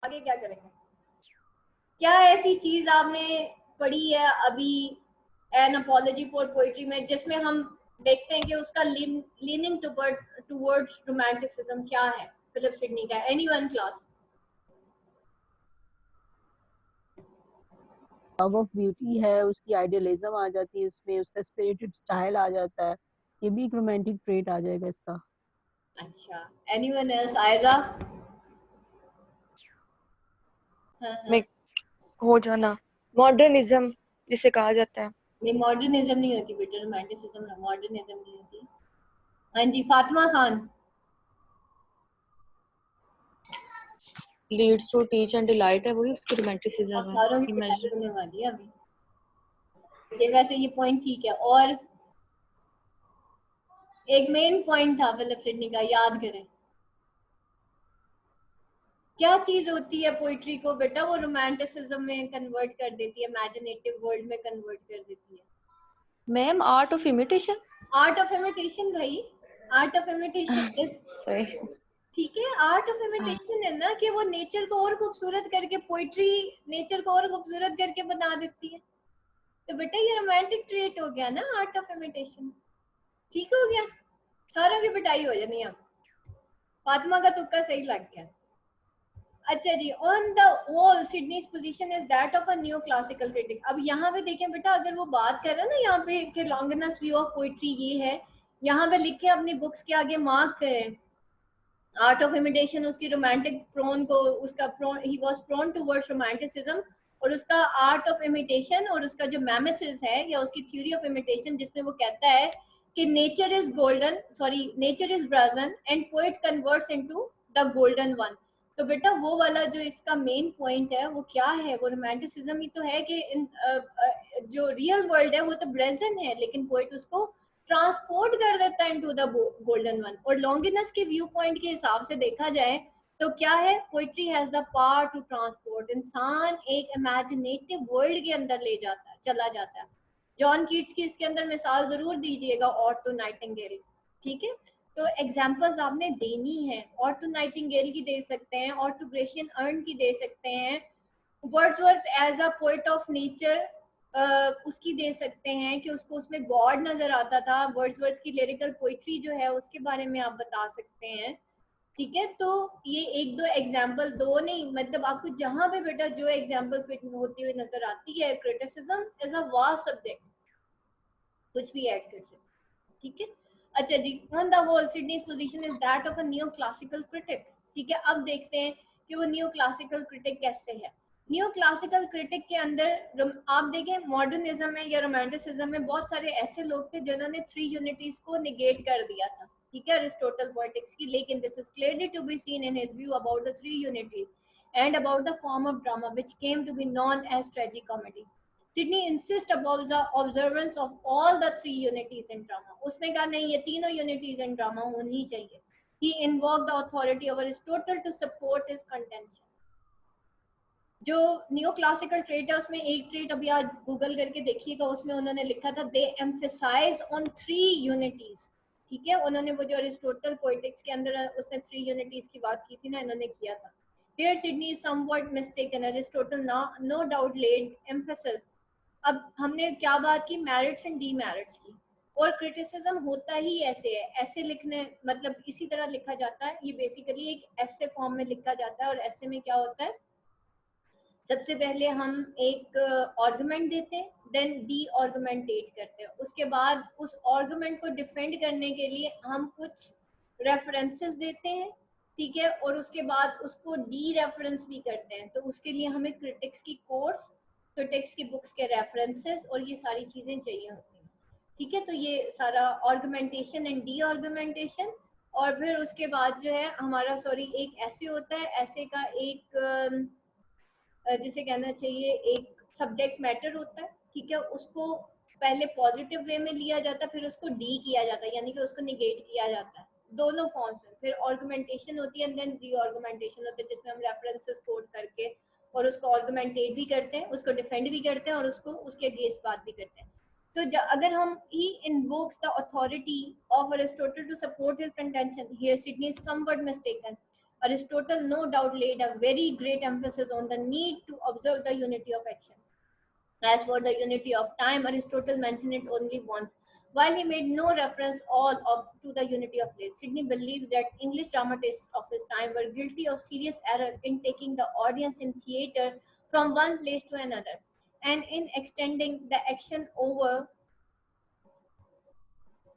आगे क्या करेंगे? क्या ऐसी चीज आपने पढ़ी है अभी एन अपॉलजी फॉर पोइट्री में जिसमें हम देखते हैं कि उसका लीनिंग टुवर्ड्स रोमांटिसिज्म क्या है? फिलिप सिडनी का, anyone class? Love of beauty है, उसकी आइडियलिज्म आ जाती है उसमें, उसका स्पिरिटेड स्टाइल आ जाता है, ये भी एक रोमांटिक ट्रेट आ जाएगा इसका। अच्छा, एनीवन एल्स? आयजा? हाँ हाँ। में हो जाना, मॉडर्निज्म जिसे कहा जाता है। नहीं, मॉडर्निज्म नहीं होती बेटा, रोमांटिसिज्म ना, मॉडर्निज्म नहीं होती। हाँ जी, Fatima Khan. Leads to teach and delight है, वही उसकी रोमांटिसिज्म अब है। सारों की पिटाई इमेजिन। होने वाली है अभी। ये वैसे ये पॉइंट ठीक है। और एक मेन पॉइंट था फिलिप सिडनी का, याद करें। क्या चीज होती है पोइट्री को बेटा वो रोमांटिसिज्म में कन्वर्ट कर देती है, इमेजिनेटिव वर्ल्ड में कन्वर्ट कर देती है? Ma'am, art of imitation. Art of imitation भाई। Art of imitation is, sorry. ठीक है, आर्ट ऑफ इमिटेशन है ना कि वो नेचर को और खूबसूरत करके, पोइट्री नेचर को और खूबसूरत करके बना देती है। तो बेटा ये रोमांटिक ट्रेट हो गया ना, आर्ट ऑफ इमिटेशन। ठीक हो गया? सारों की पिटाई हो जानी है। फातिमा का तुक्का सही लग गया। अच्छा जी, on the whole Sidney's position is that of a new classical critic. अब यहाँ पे देखें बेटा, अगर वो बात कर रहे हैं ना यहाँ पे कि लॉन्गिनस व्यू ऑफ पोइट्री ये है, यहाँ पे लिखे अपनी बुक्स के आगे मार्क करें आर्ट ऑफ इमिटेशन, उसकी रोमांटिक प्रोन को, उसका prone, he was prone towards romanticism, और उसका आर्ट ऑफ इमिटेशन और उसका जो मैमेसिस है या उसकी थ्योरी ऑफ इमिटेशन जिसमें वो कहता है कि nature is golden, sorry nature is brazen and poet converts into the golden one. तो बेटा वो वाला जो इसका मेन पॉइंट है वो क्या है? वो रोमांटिसिज्म ही तो है कि जो रियल वर्ल्ड है वो तो ब्रेजन है, लेकिन पोएट उसको ट्रांसपोर्ट कर देता है इनटू द गोल्डन वन। और लॉन्गिनस के व्यू पॉइंट के हिसाब से देखा जाए तो क्या है, poetry has the power to transport, इंसान एक इमेजिनेटिव वर्ल्ड के अंदर ले जाता है, चला जाता है। जॉन कीट्स की इसके अंदर मिसाल जरूर दीजिएगा, ऑटो नाइटिंगेल। ठीक है, तो एग्जांपल्स आपने देनी है, ऑटो नाइटिंगेल की दे सकते हैं, ऑटो ग्रेशियन अर्न की दे सकते हैं, Wordsworth as a poet of nature उसकी दे सकते हैं कि उसको उसमें गॉड नजर आता था। वर्ड्सवर्थ की लिरिकल पोइट्री जो है उसके बारे में आप बता सकते हैं। ठीक है, तो ये एक दो एग्जाम्पल, दो नहीं, मतलब आपको जहां पे बेटा जो एग्जाम्पल फिट होती हुई नजर आती है। Criticism is a vast subject, कुछ भी ऐड कर सकते। ठीक है, अच्छा जी, on the whole Sidney's position is that of a new classical critic. ठीक है, अब देखते हैं कि वो न्यू क्लासिकल क्रिटिक कैसे है। न्यू क्लासिकल क्रिटिक के अंदर आप देखें मॉडर्निज्म में या रोमांटिसिज्म में बहुत सारे ऐसे लोग थे जिन्होंने थ्री यूनिटीज को निगेट कर दिया था। ठीक है, अरिस्टोटल पोएटिक्स की, लेकिन this is clearly to be seen in his view about the three unities and about the form of drama which came to be known as tragicomedy. Sydney insists about the observance of all the three unities in drama. उसने कहा नहीं, ये तीनों unities in drama होनी चाहिए. He invoked the authority of Aristotle to support his contention. जो new classical trait है उसमें एक ट्रेट अभी आज गूगल करके देखिएगा, उसमें उन्होंने लिखा था दे एम्फेसाइज ऑन थ्री यूनिटीज। ठीक है, उन्होंने वो जो अरिस्टोटल पोएटिक्स के अंदर उसने थ्री यूनिटीज की बात की थी ना, इन्होंने किया था। Here Sydney is somewhat mistaken. Aristotle no doubt laid emphasis। अब हमने क्या बात की, मेरिट्स एंड डीमेरिट्स की। और क्रिटिसिज्म होता ही ऐसे है, ऐसे लिखने मतलब इसी तरह लिखा जाता है। ये बेसिकली एक ऐसे फॉर्म में लिखा जाता है, और ऐसे में क्या होता है, सबसे पहले हम एक आर्गुमेंट देते हैं, देन डी आर्गुमेंटेट करते हैं, उसके बाद उस आर्गुमेंट को डिफेंड करने के लिए हम कुछ रेफरेंसेस देते हैं। ठीक है, और उसके बाद उसको डी रेफरेंस भी करते हैं, तो उसके लिए हमें क्रिटिक्स की कोर्स, क्रिटिक्स की बुक्स के रेफरेंसेस और ये सारी चीजें चाहिए होती हैं। ठीक है, तो ये सारा आर्गुमेंटेशन एंड डी आर्गुमेंटेशन। और फिर उसके बाद जो है हमारा, सॉरी, एक ऐसे होता है, ऐसे का एक जिसे कहना चाहिए एक सब्जेक्ट मैटर होता है। ठीक है, उसको पहले पॉजिटिव वे में लिया जाता है, फिर उसको डी किया जाता है, यानी कि उसको निगेट किया जाता है, दोनों फॉर्म्स में। फिर आर्गुमेंटेशन होती है एंड देन री आर्गुमेंटेशन होती है, जिसमें हम रेफरेंसेस कोट करके और उसको आर्गुमेंटेट भी करते हैं, उसको डिफेंड भी करते हैं और उसको उसके अगेंस्ट बात भी करते हैं। तो अगर हम he invokes the authority of Aristotle to support his contention, here Sidney is somewhat mistaken. Aristotle no doubt laid a very great emphasis on the need to observe the unity of action. As for the unity of time, Aristotle mentioned it only once, while he made no reference to the unity of place. Sidney believes that English dramatists of his time were guilty of serious error in taking the audience in theatre from one place to another, and in extending the action over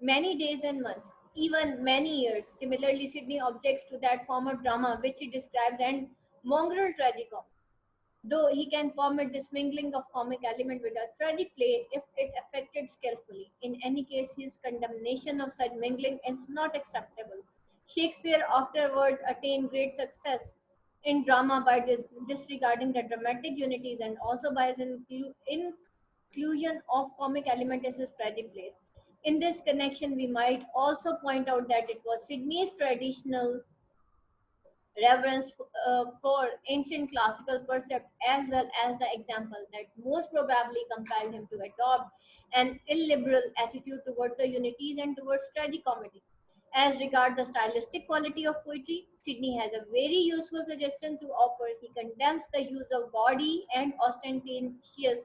many days and months, even many years. Similarly, Sidney objects to that form of drama which he describes as mongrel tragicom, though he can permit this mingling of comic element with a tragic play if it affected skillfully. In any case, his condemnation of such mingling is not acceptable. Shakespeare afterwards attained great success in drama by disregarding the dramatic unities and also by his inclusion of comic element in his tragic plays. In this connection, we might also point out that it was Sydney's traditional reverence for ancient classical percept as well as the example that most probably compelled him to adopt an illiberal attitude towards the unities and towards tragicomedy. As regard the stylistic quality of poetry, Sidney has a very useful suggestion to offer. He condemns the use of gaudy and ostentatious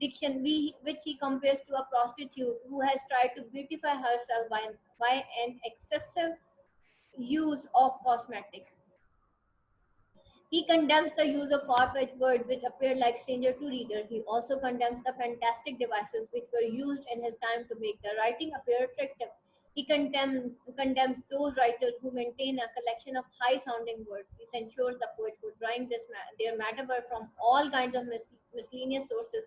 diction, which he compares to a prostitute who has tried to beautify herself by an excessive use of cosmetic. He condemns the use of far-fetched words which appear like stranger to reader. He also condemns the fantastic devices which were used in his time to make the writing appear attractive. He condemns those writers who maintain a collection of high-sounding words. He censures the poets who drawing their metaphor from all kinds of miscellaneous sources,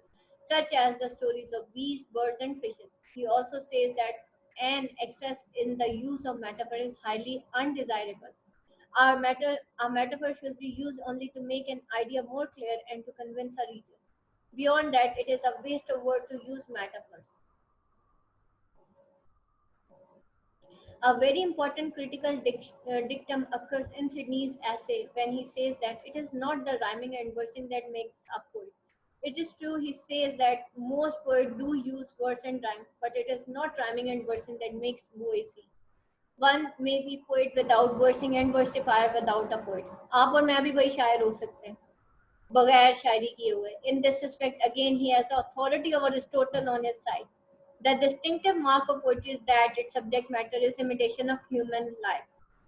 such as the stories of beasts, birds, and fishes. He also says that an excess in the use of metaphor is highly undesirable. Our metaphor should be used only to make an idea more clear and to convince a reader. Beyond that, it is a waste of word to use metaphors. A very important critical dictum occurs in Sidney's essay when he says that it is not the rhyming and versing that makes a poet. It is true, he says that most poets do use verse and rhyme, but it is not rhyming and versing that makes poesy. One may be poet without versing and versifier without a poet. आप और मैं भी वही शायर हो सकते हैं बगैर शायरी किए हुए. In this respect, again, he has the authority of Aristotle on his side. The distinctive mark of poetry is that its subject matter is imitation of human life.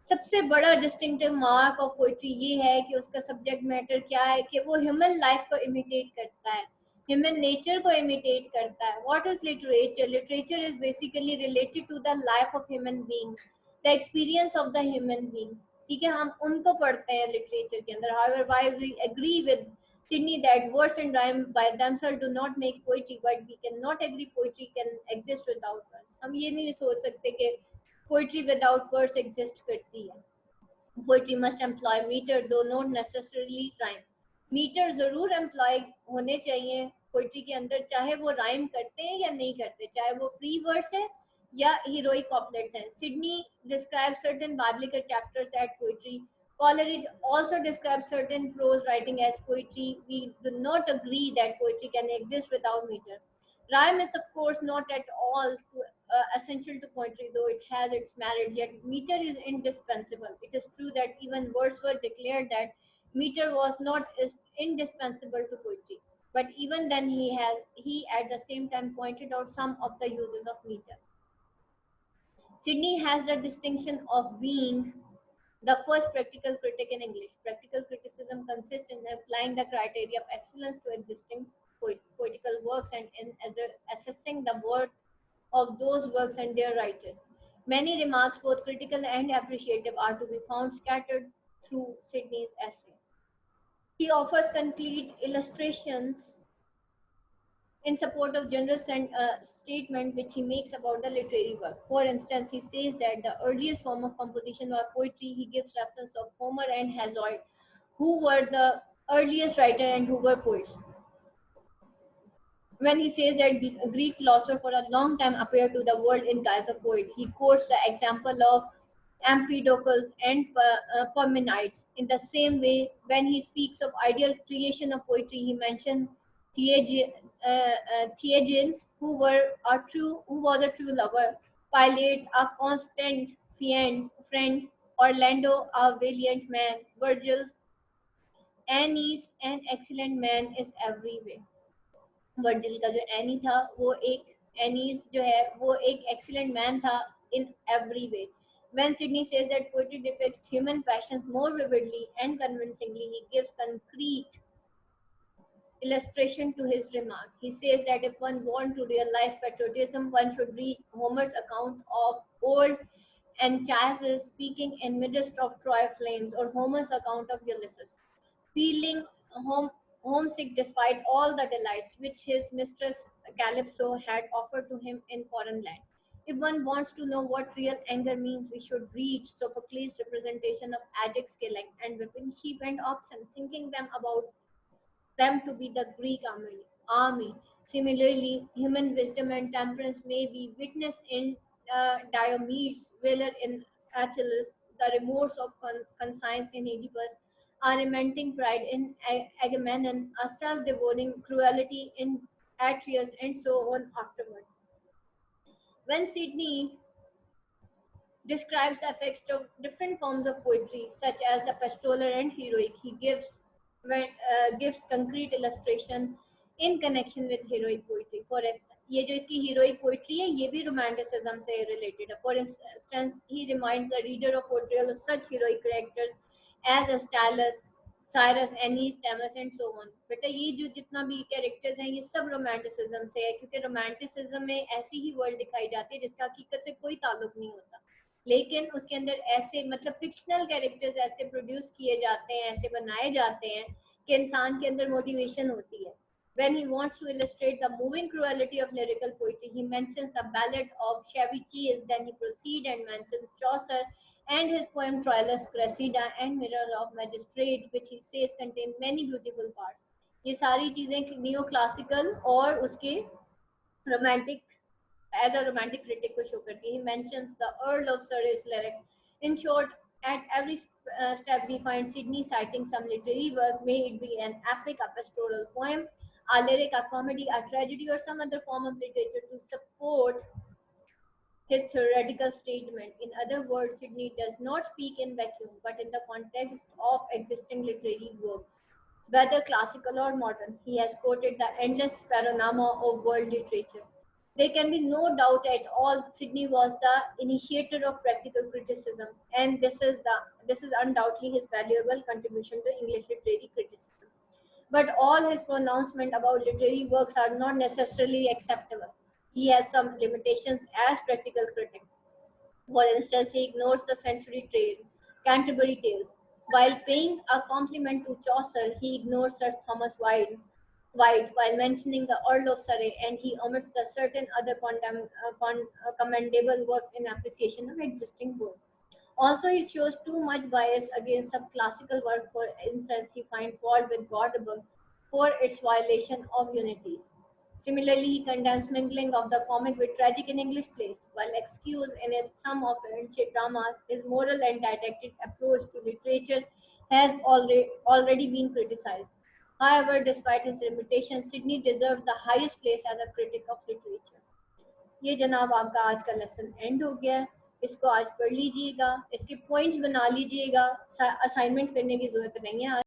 सबसे बड़ा distinctive mark of poetry ये है कि उसका subject matter क्या है कि वो human life को imitate करता है, human nature को imitate करता है. What is literature? Literature is basically related to the life of human beings, the experience of the human beings. ठीक है, हम उनको पढ़ते हैं literature के अंदर. However, while we agree with Sydney that verse and rhyme by themselves do not make poetry, but we cannot agree poetry can exist without verse. हम ये नहीं सोच सकते कि poetry without verse exist करती है. Poetry must employ meter, though not necessarily rhyme. Meter जरूर employ होने चाहिए poetry के अंदर, चाहे वो rhyme करते हैं या नहीं करते, चाहे वो free verse है या heroic couplets हैं. Sydney describes certain biblical chapters as poetry. Coleridge also describes certain prose writing as poetry. We do not agree that poetry can exist without meter. Rhyme is, of course, not at all essential to poetry, though it has its merit, yet meter is indispensable. It is true that even Wordsworth declared that meter was not indispensable to poetry, but even then he at the same time pointed out some of the uses of meter. Sydney has the distinction of being the first practical critic in English. Practical criticism consists in applying the criteria of excellence to existing poetical works and in assessing the worth of those works and their writers. Many remarks, both critical and appreciative, are to be found scattered through Sydney's essay. He offers concrete illustrations in support of general statement which he makes about the literary work. For instance, he says that the earliest form of composition or poetry, he gives reference of Homer and Hesiod, who were the earliest writer and who were poets. When he says that Greek philosophers for a long time appeared to the world in guise of poet, he quotes the example of Empedocles and Parmenides. In the same way, when he speaks of ideal creation of poetry, he mentions Theagenes, who was a true lover, Pylates, a constant friend, Orlando, a valiant man. Virgil's Aeneas, an excellent man is every way. Virgil का जो any था वो एक Annie's जो है वो एक excellent man था in every way. When Sidney says that poetry depicts human passions more vividly and convincingly, he gives concrete illustration to his remark. He says that if one wants to realize patriotism, one should read Homer's account of old Anchises speaking in midst of Troy flames, or Homer's account of Ulysses, feeling home, homesick despite all the delights which his mistress Calypso had offered to him in foreign land. If one wants to know what real anger means, we should read Sophocles' representation of Ajax killing and whipping sheep and oxen, thinking them to be the Greek army. Similarly, human wisdom and temperance may be witnessed in Diomedes' valor in Achilles, the remorse of conscience in Oedipus, a relenting pride in Agamemnon, a self-devouring cruelty in Atreus, and so on afterward. When Sidney describes the effects of different forms of poetry, such as the pastoral and heroic, he gives concrete illustration in connection with heroic poetry. For instance, ये जो इसकी heroic poetry है, ये भी romanticism से related है. For instance, he reminds the reader of portrayal of such heroic characters as Aeschylus, Cyrus, Aeneas, Themis, and so on. बेटा ये जो जितना भी characters हैं, ये सब romanticism से है, क्योंकि romanticism में ऐसी ही world दिखाई जाती है जिसका हकीकत से कोई ताल्लुक नहीं होता. लेकिन उसके अंदर ऐसे मतलब फिक्शनल कैरेक्टर्स ऐसे प्रोड्यूस किए जाते हैं, ऐसे बनाए जाते हैं कि इंसान के अंदर मोटिवेशन होती है. When he wants to illustrate the moving cruelty of lyrical poetry, he mentions the ballad of Chevy Chase. Then he proceeds and mentions Chaucer and his poem Troilus Cressida and Mirror of Magistrate, which he says contain many beautiful parts. ये सारी चीजें neo classical और उसके romantic as a romantic critic को show करती है. He mentions the Earl of Surrey's lyric. In short, at every step we find Sidney citing some literary work, may it be an epic, a pastoral poem, a lyric, a comedy, a tragedy, or some other form of literature to support his theoretical statement. In other words, Sidney does not speak in vacuum, but in the context of existing literary works, whether classical or modern. He has quoted the endless panorama of world literature. There can be no doubt at all Sidney was the initiator of practical criticism, and this is undoubtedly his valuable contribution to English literary criticism. But all his pronouncements about literary works are not necessarily acceptable. He has some limitations as practical critic. For instance, he ignores the Century Tale, Canterbury Tales. While paying a compliment to Chaucer, he ignores Sir Thomas White while mentioning the Earl of Surrey, and he omits the certain other commendable works in appreciation of existing works. Also, he shows too much bias against some classical work. For instance, he finds fault with God the book for its violation of unities. Similarly, he condemns mingling of the comic with tragic in English plays, while excused in some of ancient dramas. His moral and didactic approach to literature has already been criticized. However, despite his reputation, Sidney deserved the highest place as a critic of literature. ये जनाब आपका आज का lesson and हो गया है. इसको आज पढ़ लीजिएगा, इसके पॉइंट्स बना लीजिएगा. असाइनमेंट करने की ज़रूरत नहीं है.